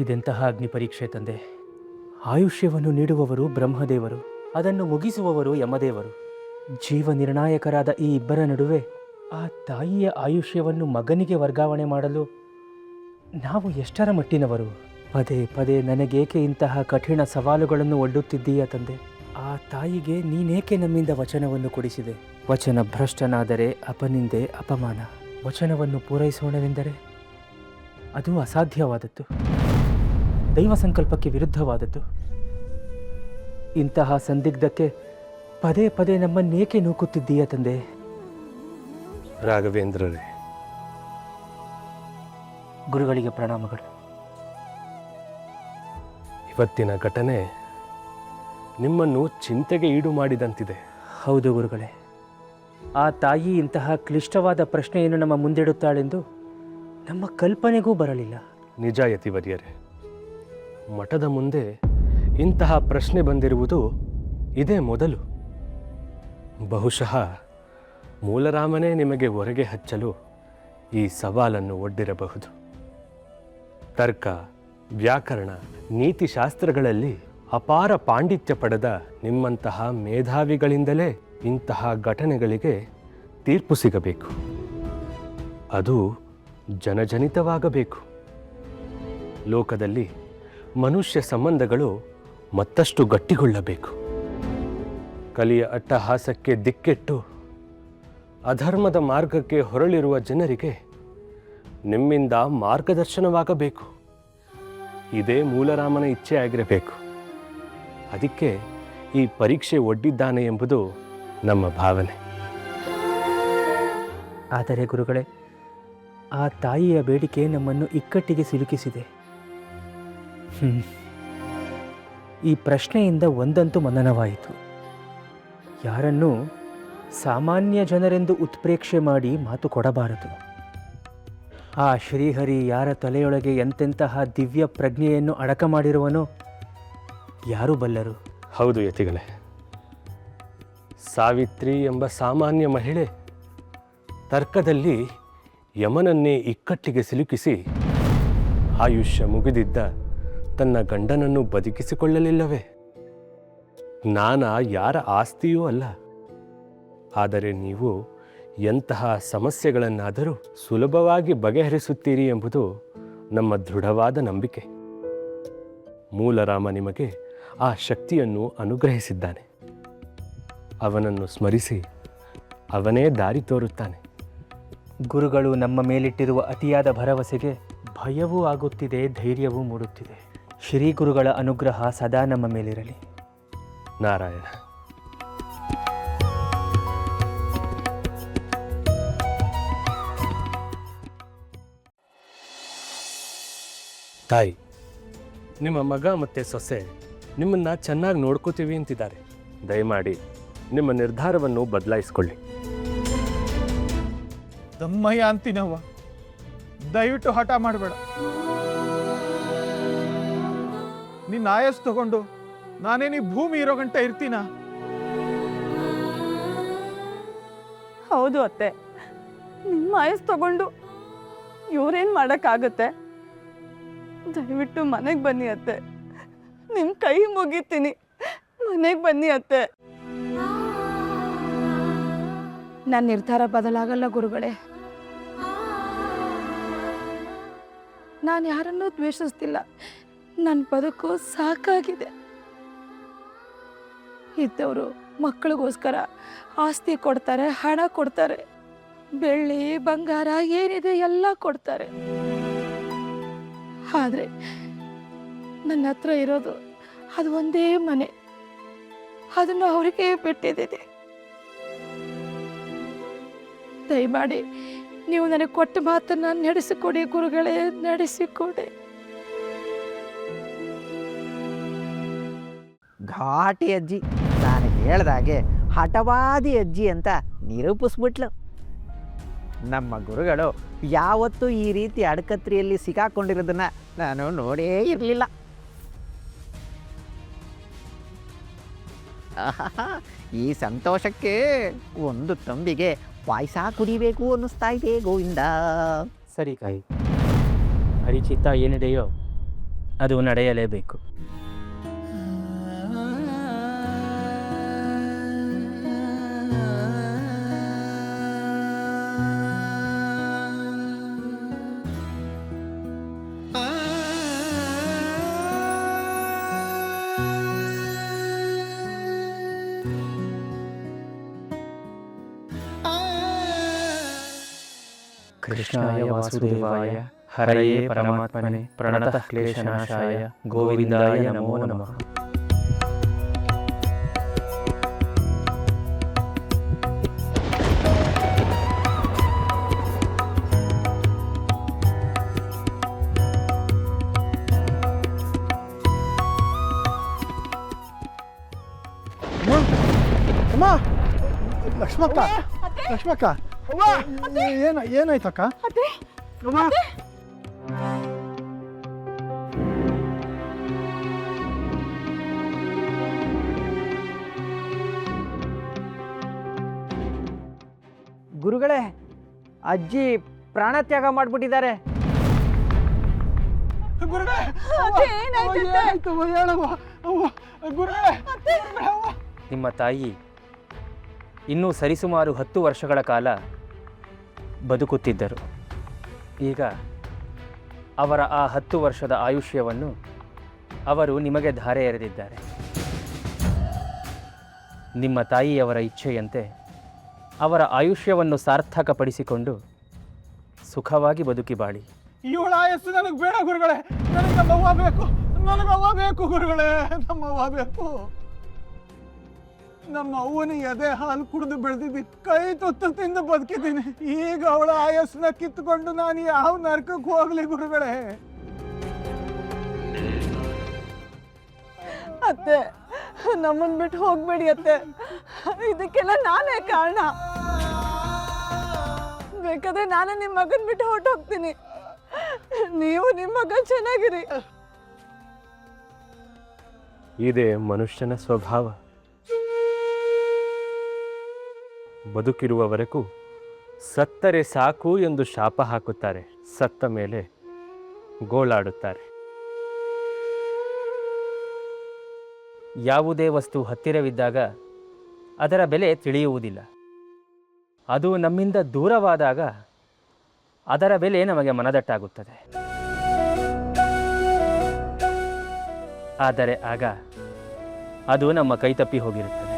ಇದೆಂತಹ ಅಗ್ನಿ ಪರೀಕ್ಷೆ ತಂದೆ. ಆಯುಷ್ಯವನ್ನು ನೀಡುವವರು ಬ್ರಹ್ಮದೇವರು, ಅದನ್ನು ಮುಗಿಸುವವರು ಯಮದೇವರು. ಜೀವ ನಿರ್ಣಾಯಕರಾದ ಈ ಇಬ್ಬರ ನಡುವೆ ಆ ತಾಯಿಯ ಆಯುಷ್ಯವನ್ನು ಮಗನಿಗೆ ವರ್ಗಾವಣೆ ಮಾಡಲು ನಾವು ಎಷ್ಟರ ಮಟ್ಟಿನವರು? ಪದೇ ಪದೇ ನನಗೇಕೆ ಇಂತಹ ಕಠಿಣ ಸವಾಲುಗಳನ್ನು ಒಡ್ಡುತ್ತಿದ್ದೀಯ ತಂದೆ? ಆ ತಾಯಿಗೆ ನೀನೇಕೆ ನಮ್ಮಿಂದ ವಚನವನ್ನು ಕೊಡಿಸಿದೆ? ವಚನ ಭ್ರಷ್ಟನಾದರೆ ಅಪನಿಂದೆ ಅಪಮಾನ. ವಚನವನ್ನು ಪೂರೈಸೋಣವೆಂದರೆ ಅದು ಅಸಾಧ್ಯವಾದದ್ದು, ದೈವ ಸಂಕಲ್ಪಕ್ಕೆ ವಿರುದ್ಧವಾದದ್ದು. ಇಂತಹ ಸಂದಿಗ್ಧಕ್ಕೆ ಪದೇ ಪದೇ ನಮ್ಮನ್ನೇಕೆ ನೂಕುತ್ತಿದ್ದೀಯ ತಂದೆ? ರಾಘವೇಂದ್ರರೇ, ಗುರುಗಳಿಗೆ ಪ್ರಣಾಮಗಳು. ಇವತ್ತಿನ ಘಟನೆ ನಿಮ್ಮನ್ನು ಚಿಂತೆಗೆ ಈಡು ಮಾಡಿದಂತಿದೆ. ಹೌದು ಗುರುಗಳೇ, ಆ ತಾಯಿ ಇಂತಹ ಕ್ಲಿಷ್ಟವಾದ ಪ್ರಶ್ನೆಯನ್ನು ನಮ್ಮ ಮುಂದಿಡುತ್ತಾಳೆಂದು ನಮ್ಮ ಕಲ್ಪನೆಗೂ ಬರಲಿಲ್ಲ. ನಿಜ ಯತಿವರ್ಯರೇ, ಮಠದ ಮುಂದೆ ಇಂತಹ ಪ್ರಶ್ನೆ ಬಂದಿರುವುದು ಇದೇ ಮೊದಲು. ಬಹುಶಃ ಮೂಲರಾಮನೇ ನಿಮಗೆ ಹೊರಗೆ ಹಚ್ಚಲು ಈ ಸವಾಲನ್ನು ಒಡ್ಡಿರಬಹುದು. ತರ್ಕ, ವ್ಯಾಕರಣ, ನೀತಿಶಾಸ್ತ್ರಗಳಲ್ಲಿ ಅಪಾರ ಪಾಂಡಿತ್ಯ ಪಡೆದ ನಿಮ್ಮಂತಹ ಮೇಧಾವಿಗಳಿಂದಲೇ ಇಂತಹ ಘಟನೆಗಳಿಗೆ ತೀರ್ಪು ಸಿಗಬೇಕು. ಅದು ಜನಜನಿತವಾಗಬೇಕು. ಲೋಕದಲ್ಲಿ ಮನುಷ್ಯ ಸಂಬಂಧಗಳು ಮತ್ತಷ್ಟು ಗಟ್ಟಿಗೊಳ್ಳಬೇಕು. ಕಲಿಯ ಅಟ್ಟಹಾಸಕ್ಕೆ ದಿಕ್ಕೆಟ್ಟು ಅಧರ್ಮದ ಮಾರ್ಗಕ್ಕೆ ಹೊರಳಿರುವ ಜನರಿಗೆ ನಿಮ್ಮಿಂದ ಮಾರ್ಗದರ್ಶನವಾಗಬೇಕು. ಇದೇ ಮೂಲರಾಮನ ಇಚ್ಛೆ ಆಗಿರಬೇಕು. ಅದಕ್ಕೆ ಈ ಪರೀಕ್ಷೆ ಒಡ್ಡಿದ್ದಾನೆ ಎಂಬುದು ನಮ್ಮ ಭಾವನೆ. ಆದರೆ ಗುರುಗಳೇ, ಆ ತಾಯಿಯ ಬೇಡಿಕೆ ನಮ್ಮನ್ನು ಇಕ್ಕಟ್ಟಿಗೆ ಸಿಲುಕಿಸಿದೆ. ಈ ಪ್ರಶ್ನೆಯಿಂದ ಒಂದಂತೂ ಮನನವಾಯಿತು. ಯಾರನ್ನೂ ಸಾಮಾನ್ಯ ಜನರೆಂದು ಉತ್ಪ್ರೇಕ್ಷೆ ಮಾಡಿ ಮಾತು ಕೊಡಬಾರದು. ಆ ಶ್ರೀಹರಿ ಯಾರ ತಲೆಯೊಳಗೆ ಎಂತೆಂತಹ ದಿವ್ಯ ಪ್ರಜ್ಞೆಯನ್ನು ಅಡಕ ಮಾಡಿರುವನೋ ಯಾರು ಬಲ್ಲರು? ಹೌದು ಯತಿಗಳೇ, ಸಾವಿತ್ರಿ ಎಂಬ ಸಾಮಾನ್ಯ ಮಹಿಳೆ ತರ್ಕದಲ್ಲಿ ಯಮನನ್ನೇ ಇಕ್ಕಟ್ಟಿಗೆ ಸಿಲುಕಿಸಿ ಆಯುಷ್ಯ ಮುಗಿದಿದ್ದ ತನ್ನ ಗಂಡನನ್ನು ಬದುಕಿಸಿಕೊಳ್ಳಲಿಲ್ಲವೇ? ಜ್ಞಾನ ಯಾರ ಆಸ್ತಿಯೂ ಅಲ್ಲ. ಆದರೆ ನೀವು ಎಂತಹ ಸಮಸ್ಯೆಗಳನ್ನಾದರೂ ಸುಲಭವಾಗಿ ಬಗೆಹರಿಸುತ್ತೀರಿ ಎಂಬುದು ನಮ್ಮ ದೃಢವಾದ ನಂಬಿಕೆ. ಮೂಲರಾಮ ನಿಮಗೆ ಆ ಶಕ್ತಿಯನ್ನು ಅನುಗ್ರಹಿಸಿದ್ದಾನೆ. ಅವನನ್ನು ಸ್ಮರಿಸಿ ಅವನೇ ದಾರಿ ತೋರುತ್ತಾನೆ. ಗುರುಗಳು ನಮ್ಮ ಮೇಲಿಟ್ಟಿರುವ ಅತಿಯಾದ ಭರವಸೆಗೆ ಭಯವೂ ಆಗುತ್ತಿದೆ, ಧೈರ್ಯವೂ ಮೂಡುತ್ತಿದೆ. ಶ್ರೀ ಗುರುಗಳ ಅನುಗ್ರಹ ಸದಾ ನಮ್ಮ ಮೇಲಿರಲಿ. ನಾರಾಯಣ. ತಾಯಿ, ನಿಮ್ಮ ಮಗ ಮತ್ತು ಸೊಸೆ ನಿಮ್ಮನ್ನು ಚೆನ್ನಾಗಿ ನೋಡ್ಕೋತೀವಿ ಅಂತಿದ್ದಾರೆ. ದಯಮಾಡಿ ನಿಮ್ಮ ನಿರ್ಧಾರವನ್ನು ಬದಲಾಯಿಸ್ಕೊಳ್ಳಿ. ದಮ್ಮಯ್ಯ ಅಂತೀನವ್ವ, ದಯವಿಟ್ಟು ಹಠ ಮಾಡಬೇಡ. ನಿನ್ನ ಆಯಸ್ ತಗೊಂಡು ನಾನೇನೀ ಭೂಮಿ ಇರೋ ಗಂಟೆ ಇರ್ತೀನ? ಹೌದು ಅತ್ತೆ, ನಿಮ್ಮ ಆಯಸ್ ತಗೊಂಡು ಇವ್ರೇನ್ ಮಾಡಕ್ಕಾಗತ್ತೆ? ದಯವಿಟ್ಟು ಮನೆಗೆ ಬನ್ನಿ ಅತ್ತೆ, ನಿಮ್ ಕೈ ಮುಗಿತೀನಿ, ಮನೆಗೆ ಬನ್ನಿ ಅತ್ತೆ. ನನ್ನ ನಿರ್ಧಾರ ಬದಲಾಗಲ್ಲ ಗುರುಗಳೇ. ನಾನು ಯಾರನ್ನೂ ದ್ವೇಷಿಸ್ತಿಲ್ಲ. ನನ್ನ ಬದುಕು ಸಾಕಾಗಿದೆ. ಇದ್ದವರು ಮಕ್ಕಳಿಗೋಸ್ಕರ ಆಸ್ತಿ ಕೊಡ್ತಾರೆ, ಹಣ ಕೊಡ್ತಾರೆ, ಬೆಳ್ಳಿ ಬಂಗಾರ ಏನಿದೆ ಎಲ್ಲ ಕೊಡ್ತಾರೆ. ಆದರೆ ನನ್ನ ಹತ್ರ ಇರೋದು ಅದು ಒಂದೇ ಮನೆ. ಅದನ್ನು ಅವರಿಗೆ ಬಿಟ್ಟಿದ್ದೀನಿ. ದಯಮಾಡಿ ನೀವು ನನಗೆ ಕೊಟ್ಟ ಮಾತನ್ನ ನಡೆಸಿಕೊಡಿ ಗುರುಗಳೇ, ನಡೆಸಿಕೊಡಿ. ಘಾಟಿ ಅಜ್ಜಿ, ನಾನು ಹೇಳ್ದಾಗೆ ಹಠವಾದಿ ಅಜ್ಜಿ ಅಂತ ನಿರೂಪಿಸ್ಬಿಟ್ಲು. ನಮ್ಮ ಗುರುಗಳು ಯಾವತ್ತೂ ಈ ರೀತಿ ಅಡಕತ್ರಿಯಲ್ಲಿ ಸಿಕ್ಕಾಕೊಂಡಿರೋದನ್ನ ನಾನು ನೋಡೇ ಇರಲಿಲ್ಲ. ಈ ಸಂತೋಷಕ್ಕೆ ಒಂದು ತಂಬಿಗೆ ಪಾಯಸ ಕುಡಿಬೇಕು ಅನ್ನಿಸ್ತಾ ಇದೆ ಗೋವಿಂದ. ಸರಿ ಕಾಯಿ, ಹರಿಚಿತ್ತ ಏನಿದೆಯೋ ಅದು ನಡೆಯಲೇಬೇಕು. ಕೃಷ್ಣಾಯ ವಾಸುದೇವಾಯ ಹರಯೇ ಪರಮಾತ್ಮನೆ ಪ್ರಣತಃ ಕ್ಲೇಶನಾಶಾಯ ಗೋವಿಂದಾಯ ನಮೋ ನಮಃ. ಅಮ್ಮ ಲಕ್ಷ್ಮಕ್ಕ ಲಕ್ಷ್ಮಕ್ಕ ಏನಾಯ್ತಕ್ಕ? ಅಮ್ಮ ಗುರುಗಳೇ, ಅಜ್ಜಿ ಪ್ರಾಣತ್ಯಾಗ ಮಾಡ್ಬಿಟ್ಟಿದ್ದಾರೆ. ಗುರುಗಳೇ ನಿಮ್ಮ ತಾಯಿ ಇನ್ನೂ ಸರಿಸುಮಾರು 10 ವರ್ಷಗಳ ಕಾಲ ಬದುಕುತ್ತಿದ್ದರು. ಈಗ ಅವರ ಆ 10 ವರ್ಷದ ಆಯುಷ್ಯವನ್ನು ಅವರು ನಿಮಗೆ ಧಾರೆ ಎರೆದಿದ್ದಾರೆ. ನಿಮ್ಮ ತಾಯಿಯವರ ಇಚ್ಛೆಯಂತೆ ಅವರ ಆಯುಷ್ಯವನ್ನು ಸಾರ್ಥಕಪಡಿಸಿಕೊಂಡು ಸುಖವಾಗಿ ಬದುಕಿ ಬಾಳಿ. ಇವಳ ಆಯಸ್ಸು ನನಗೆ ಬೇಡ ಗುರುಗಳೇ, ನನಗೆ ನಮ್ಮವ್ವ ಬೇಕು, ನನಗವ್ವ ಬೇಕು ಗುರುಗಳೇ, ನಮ್ಮವ್ವ ಬೇಕು. ನಮ್ಮ ಅವ್ವನ ಎದೆ ಹಾಲು ಕುಡಿದು ಬೆಳೆದಿದ್ದಿ, ಕೈ ತುತ್ತು ತಿಂದು ಬದುಕಿದ್ದೀನಿ. ಈಗ ಅವಳ ಆಯಸ್ಸನ್ನ ಕಿತ್ತುಕೊಂಡು ನಾನು ಯಾವ ನರಕಕ್ಕೆ ಹೋಗ್ಲಿ ಗುರುಗಳೇ? ಅತ್ತೆ, ನಮ್ಮನ್ ಬಿಟ್ಟು ಹೋಗ್ಬೇಡಿ ಅತ್ತೆ, ಇದಕ್ಕೆಲ್ಲ ನಾನೇ ಕಾರಣ. ಬೇಕಾದ್ರೆ ನಾನೇ ನಿಮ್ಮ ಮಗನ್ ಬಿಟ್ಟು ಹೊರಟೋಗ್ತೀನಿ, ನೀವು ನಿಮ್ಮ ಮಗ ಚೆನ್ನಾಗಿರಿ. ಇದೇ ಮನುಷ್ಯನ ಸ್ವಭಾವ. ಬದುಕಿರುವವರೆಗೂ ಸತ್ತರೆ ಸಾಕು ಎಂದು ಶಾಪ ಹಾಕುತ್ತಾರೆ, ಸತ್ತ ಮೇಲೆ ಗೋಳಾಡುತ್ತಾರೆ. ಯಾವುದೇ ವಸ್ತು ಹತ್ತಿರವಿದ್ದಾಗ ಅದರ ಬೆಲೆ ತಿಳಿಯುವುದಿಲ್ಲ. ಅದು ನಮ್ಮಿಂದ ದೂರವಾದಾಗ ಅದರ ಬೆಲೆ ನಮಗೆ ಮನದಟ್ಟಾಗುತ್ತದೆ. ಆದರೆ ಆಗ ಅದು ನಮ್ಮ ಕೈತಪ್ಪಿ ಹೋಗಿರುತ್ತದೆ.